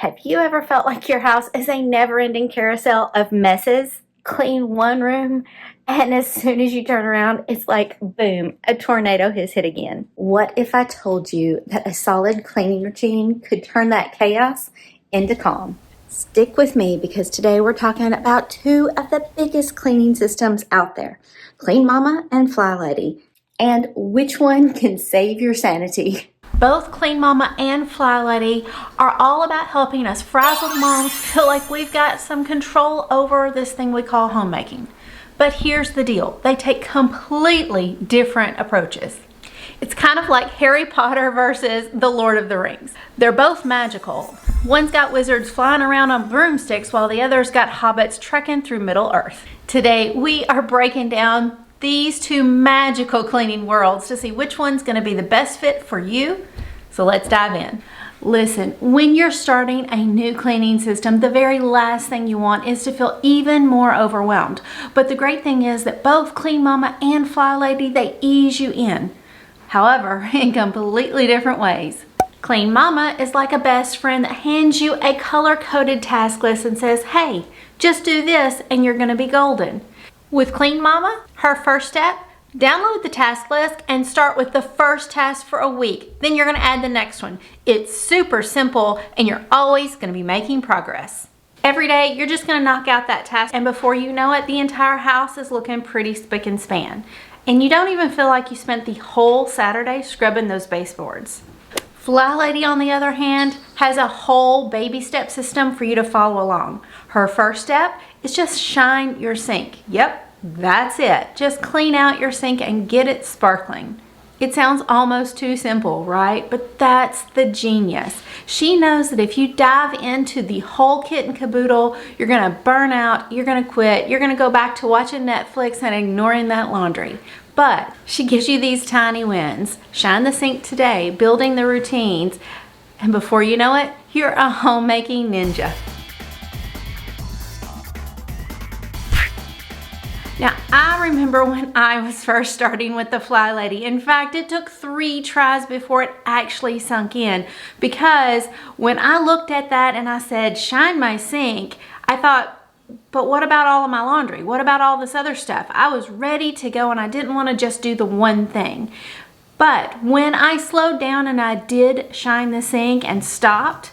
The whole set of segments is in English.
Have you ever felt like your house is a never-ending carousel of messes? Clean one room, and as soon as you turn around, it's like, boom, a tornado has hit again. What if I told you that a solid cleaning routine could turn that chaos into calm? Stick with me because today we're talking about two of the biggest cleaning systems out there, Clean Mama and FlyLady, and which one can save your sanity. Both Clean Mama and FlyLady are all about helping us frazzled moms feel like we've got some control over this thing we call homemaking. But here's the deal, they take completely different approaches. It's kind of like Harry Potter versus the Lord of the Rings. They're both magical. One's got wizards flying around on broomsticks while the other's got hobbits trekking through Middle Earth. Today we are breaking down these two magical cleaning worlds to see which one's going to be the best fit for you. So let's dive in. Listen, when you're starting a new cleaning system, the very last thing you want is to feel even more overwhelmed. But the great thing is that both Clean Mama and FlyLady, they ease you in. However, in completely different ways. Clean Mama is like a best friend that hands you a color-coded task list and says, hey, just do this and you're going to be golden. With Clean Mama, her first step, download the task list and start with the first task for a week. Then you're going to add the next one. It's super simple and you're always going to be making progress. Every day, you're just going to knock out that task, and before you know it, the entire house is looking pretty spick and span. And you don't even feel like you spent the whole Saturday scrubbing those baseboards. FlyLady, on the other hand, has a whole baby step system for you to follow along. Her first step is just shine your sink. Yep, that's it. Just clean out your sink and get it sparkling. It sounds almost too simple, right? But that's the genius. She knows that if you dive into the whole kit and caboodle, you're gonna burn out, you're gonna quit, you're gonna go back to watching Netflix and ignoring that laundry. But she gives you these tiny wins. Shine the sink today, building the routines, and before you know it, you're a homemaking ninja. Now, I remember when I was first starting with the FlyLady. In fact, it took 3 tries before it actually sunk in, because when I looked at that and I said, shine my sink, I thought, but what about all of my laundry? What about all this other stuff? I was ready to go and I didn't want to just do the one thing. But when I slowed down and I did shine the sink and stopped,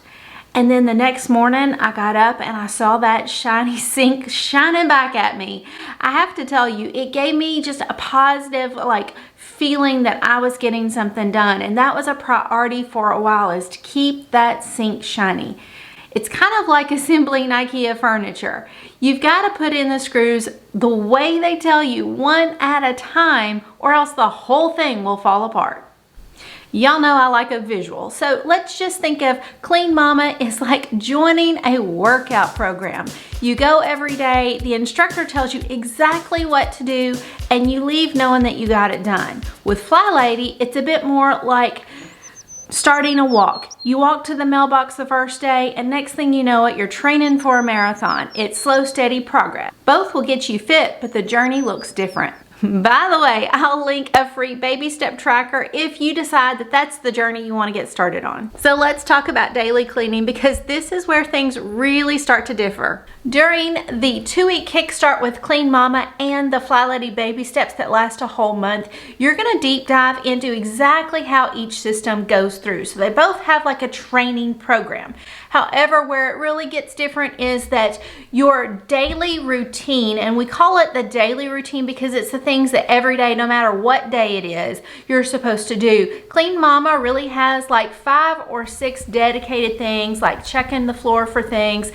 and then the next morning I got up and I saw that shiny sink shining back at me, I have to tell you, it gave me just a positive feeling that I was getting something done. And that was a priority for a while, is to keep that sink shiny. It's kind of like assembling IKEA furniture. You've got to put in the screws the way they tell you, one at a time, or else the whole thing will fall apart. Y'all know I like a visual, so let's just think of Clean Mama is like joining a workout program. You go every day, the instructor tells you exactly what to do, and you leave knowing that you got it done. With FlyLady, it's a bit more like starting a walk. You walk to the mailbox the first day, and next thing you know it, you're training for a marathon. It's slow, steady progress. Both will get you fit, but the journey looks different. By the way, I'll link a free baby step tracker if you decide that that's the journey you want to get started on. So let's talk about daily cleaning, because this is where things really start to differ. During the 2-week kickstart with Clean Mama and the FlyLady baby steps that last a whole month, you're going to deep dive into exactly how each system goes through. So they both have like a training program. However, where it really gets different is that your daily routine, and we call it the daily routine because it's the things that every day, no matter what day it is, you're supposed to do. Clean Mama really has like 5 or 6 dedicated things, like checking the floor for things,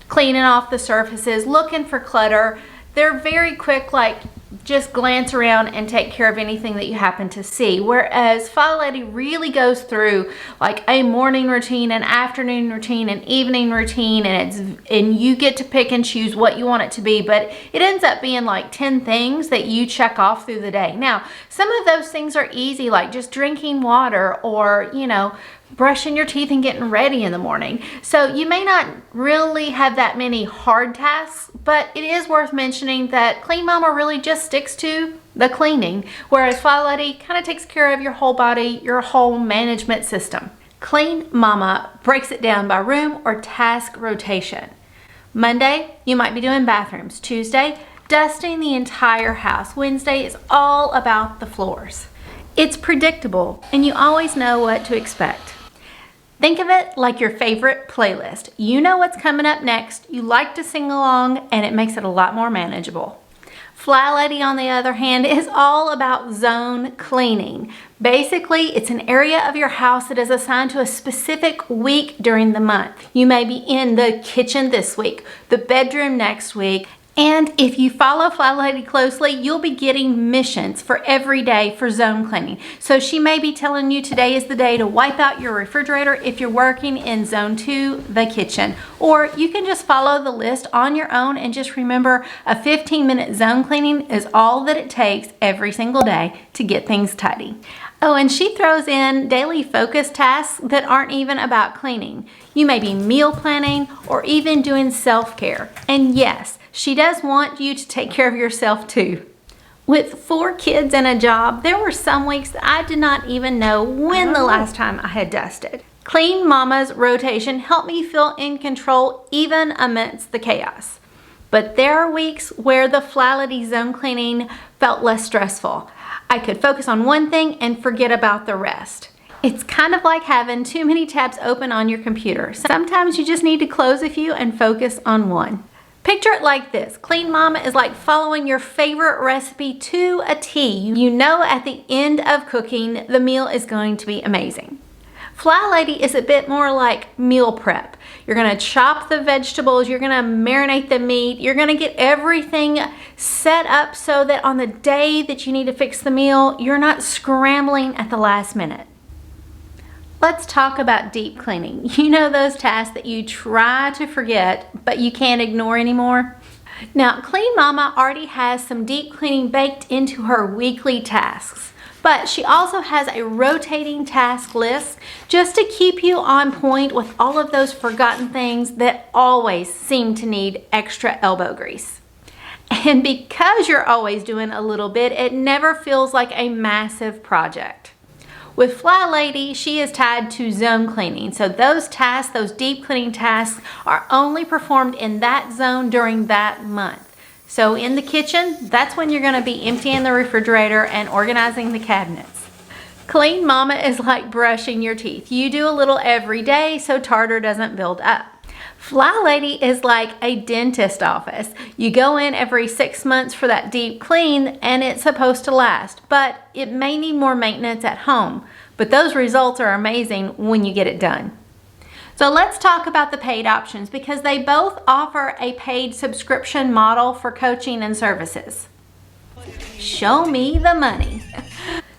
cleaning off the surfaces, looking for clutter. They're very quick, like just glance around and take care of anything that you happen to see. Whereas FlyLady really goes through like a morning routine, an afternoon routine, an evening routine, and you get to pick and choose what you want it to be, but it ends up being like 10 things that you check off through the day. Now, some of those things are easy, like just drinking water, or, you know, brushing your teeth and getting ready in the morning. So you may not really have that many hard tasks, but it is worth mentioning that Clean Mama really just sticks to the cleaning, whereas FlyLady kind of takes care of your whole body, your whole management system. Clean Mama breaks it down by room or task rotation. Monday, you might be doing bathrooms. Tuesday, dusting the entire house. Wednesday is all about the floors. It's predictable and you always know what to expect. Think of it like your favorite playlist. You know what's coming up next, you like to sing along, and it makes it a lot more manageable. FlyLady, on the other hand, is all about zone cleaning. Basically, it's an area of your house that is assigned to a specific week during the month. You may be in the kitchen this week, the bedroom next week, and if you follow FlyLady closely, you'll be getting missions for every day for zone cleaning. So she may be telling you today is the day to wipe out your refrigerator if you're working in zone 2, the kitchen. Or you can just follow the list on your own and just remember a 15-minute zone cleaning is all that it takes every single day to get things tidy. Oh, and she throws in daily focus tasks that aren't even about cleaning. You may be meal planning or even doing self-care. And yes, she does want you to take care of yourself too. With 4 kids and a job, there were some weeks that I did not even know when the last time I had dusted. Clean Mama's rotation helped me feel in control even amidst the chaos. But there are weeks where the FlyLady zone cleaning felt less stressful. I could focus on one thing and forget about the rest. It's kind of like having too many tabs open on your computer. Sometimes you just need to close a few and focus on one. Picture it like this. Clean Mama is like following your favorite recipe to a T. You know at the end of cooking, the meal is going to be amazing. FlyLady is a bit more like meal prep. You're gonna chop the vegetables, you're gonna marinate the meat, you're gonna get everything set up so that on the day that you need to fix the meal, you're not scrambling at the last minute. Let's talk about deep cleaning. You know those tasks that you try to forget, but you can't ignore anymore? Now, Clean Mama already has some deep cleaning baked into her weekly tasks, but she also has a rotating task list just to keep you on point with all of those forgotten things that always seem to need extra elbow grease. And because you're always doing a little bit, it never feels like a massive project. With FlyLady, she is tied to zone cleaning. So those tasks, those deep cleaning tasks, are only performed in that zone during that month. So in the kitchen, that's when you're gonna be emptying the refrigerator and organizing the cabinets. Clean Mama is like brushing your teeth. You do a little every day so tartar doesn't build up. FlyLady is like a dentist office. You go in every 6 months for that deep clean and it's supposed to last, but it may need more maintenance at home. But those results are amazing when you get it done. So let's talk about the paid options because they both offer a paid subscription model for coaching and services. Show me the money.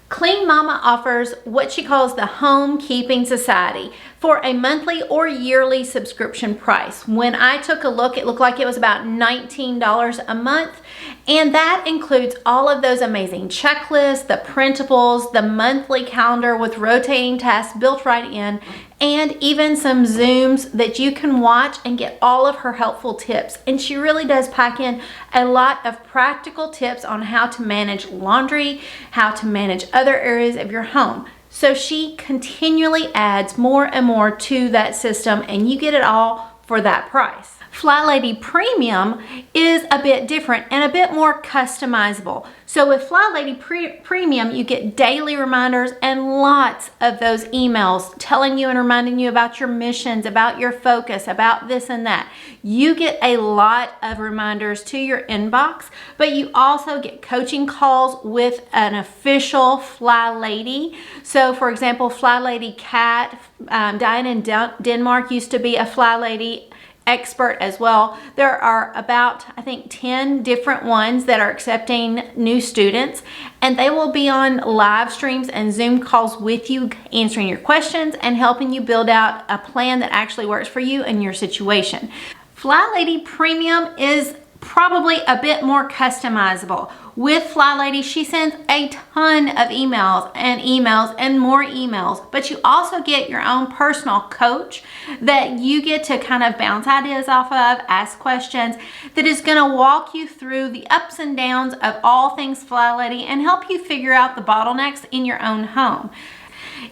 Clean Mama offers what she calls the Home Keeping Society for a monthly or yearly subscription price. When I took a look, it looked like it was about $19 a month, and that includes all of those amazing checklists, the printables, the monthly calendar with rotating tasks built right in, and even some Zooms that you can watch and get all of her helpful tips. And she really does pack in a lot of practical tips on how to manage laundry, how to manage other areas of your home. So she continually adds more and more to that system, and you get it all for that price. FlyLady Premium is a bit different and a bit more customizable. So with FlyLady Premium, you get daily reminders and lots of those emails telling you and reminding you about your missions, about your focus, about this and that. You get a lot of reminders to your inbox, but you also get coaching calls with an official FlyLady. So for example, FlyLady Kat, Diane in Denmark used to be a FlyLady expert as well. There are about, I think, 10 different ones that are accepting new students, and they will be on live streams and Zoom calls with you, answering your questions and helping you build out a plan that actually works for you and your situation. FlyLady Premium is probably a bit more customizable. With FlyLady, she sends a ton of emails and more emails, but you also get your own personal coach that you get to kind of bounce ideas off of, ask questions, that is going to walk you through the ups and downs of all things FlyLady and help you figure out the bottlenecks in your own home.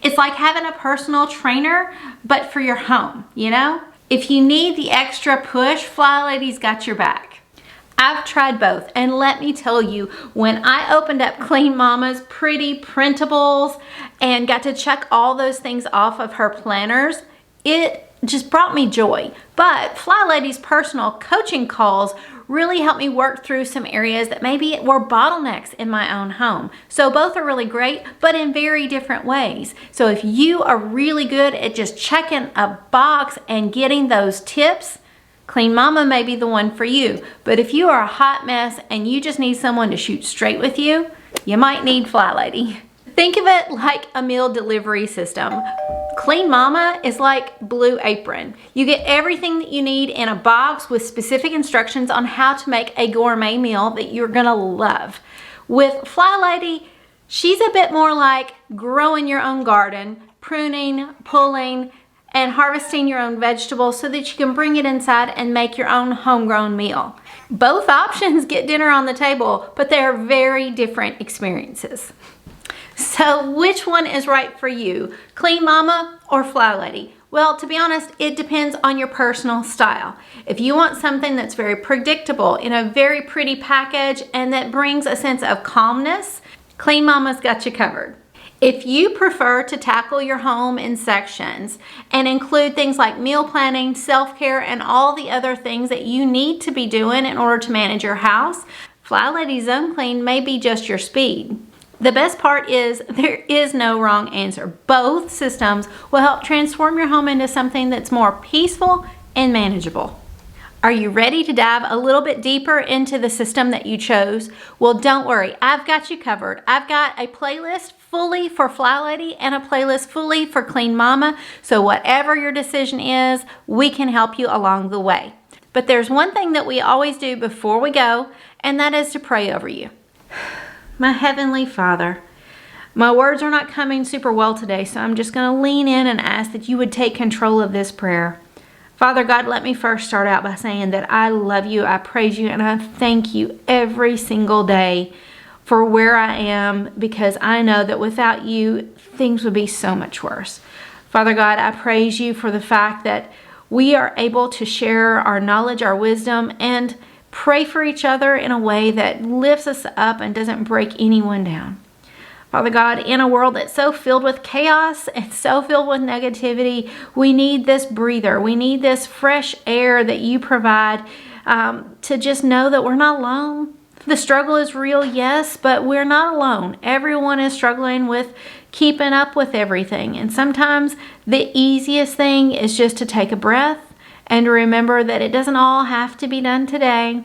It's like having a personal trainer, but for your home, you know? If you need the extra push, FlyLady's got your back. I've tried both, and let me tell you, when I opened up Clean Mama's pretty printables and got to check all those things off of her planners, it just brought me joy. But FlyLady's personal coaching calls really helped me work through some areas that maybe were bottlenecks in my own home. So both are really great, but in very different ways. So if you are really good at just checking a box and getting those tips, Clean Mama may be the one for you. But if you are a hot mess and you just need someone to shoot straight with you, you might need FlyLady. Think of it like a meal delivery system. Clean Mama is like Blue Apron. You get everything that you need in a box with specific instructions on how to make a gourmet meal that you're gonna love. With FlyLady, she's a bit more like growing your own garden, pruning, pulling, and harvesting your own vegetables so that you can bring it inside and make your own homegrown meal. Both options get dinner on the table, but they are very different experiences. So which one is right for you? Clean Mama or FlyLady? Well, to be honest, it depends on your personal style. If you want something that's very predictable in a very pretty package and that brings a sense of calmness, Clean Mama's got you covered. If you prefer to tackle your home in sections and include things like meal planning, self-care, and all the other things that you need to be doing in order to manage your house, FlyLady Zone Clean may be just your speed. The best part is there is no wrong answer. Both systems will help transform your home into something that's more peaceful and manageable. Are you ready to dive a little bit deeper into the system that you chose? Well, don't worry, I've got you covered. I've got a playlist fully for FlyLady and a playlist fully for Clean Mama. So whatever your decision is, we can help you along the way. But there's one thing that we always do before we go, and that is to pray over you. My Heavenly Father, my words are not coming super well today, so I'm just going to lean in and ask that you would take control of this prayer. Father God, let me first start out by saying that I love you, I praise you, and I thank you every single day for where I am, because I know that without you, things would be so much worse. Father God, I praise you for the fact that we are able to share our knowledge, our wisdom, and pray for each other in a way that lifts us up and doesn't break anyone down. Father God, in a world that's so filled with chaos and so filled with negativity, we need this breather. We need this fresh air that you provide to just know that we're not alone. The struggle is real, yes, but we're not alone. Everyone is struggling with keeping up with everything. And sometimes the easiest thing is just to take a breath and to remember that it doesn't all have to be done today,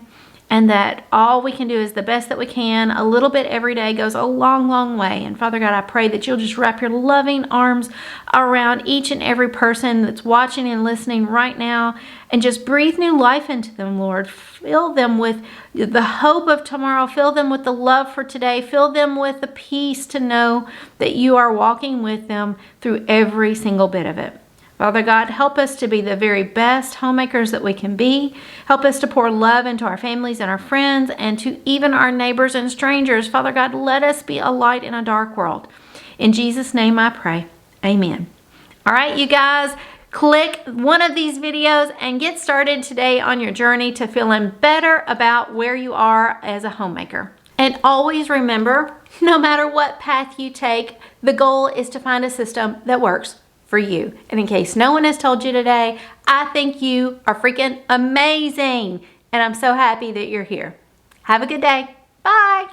and that all we can do is the best that we can. A little bit every day goes a long, long way. And Father God, I pray that you'll just wrap your loving arms around each and every person that's watching and listening right now, and just breathe new life into them, Lord. Fill them with the hope of tomorrow. Fill them with the love for today. Fill them with the peace to know that you are walking with them through every single bit of it. Father God, help us to be the very best homemakers that we can be. Help us to pour love into our families and our friends and to even our neighbors and strangers. Father God, let us be a light in a dark world. In Jesus' name I pray. Amen. All right, you guys, click one of these videos and get started today on your journey to feeling better about where you are as a homemaker. And always remember, no matter what path you take, the goal is to find a system that works for you. And in case no one has told you today, I think you are freaking amazing. And I'm so happy that you're here. Have a good day. Bye.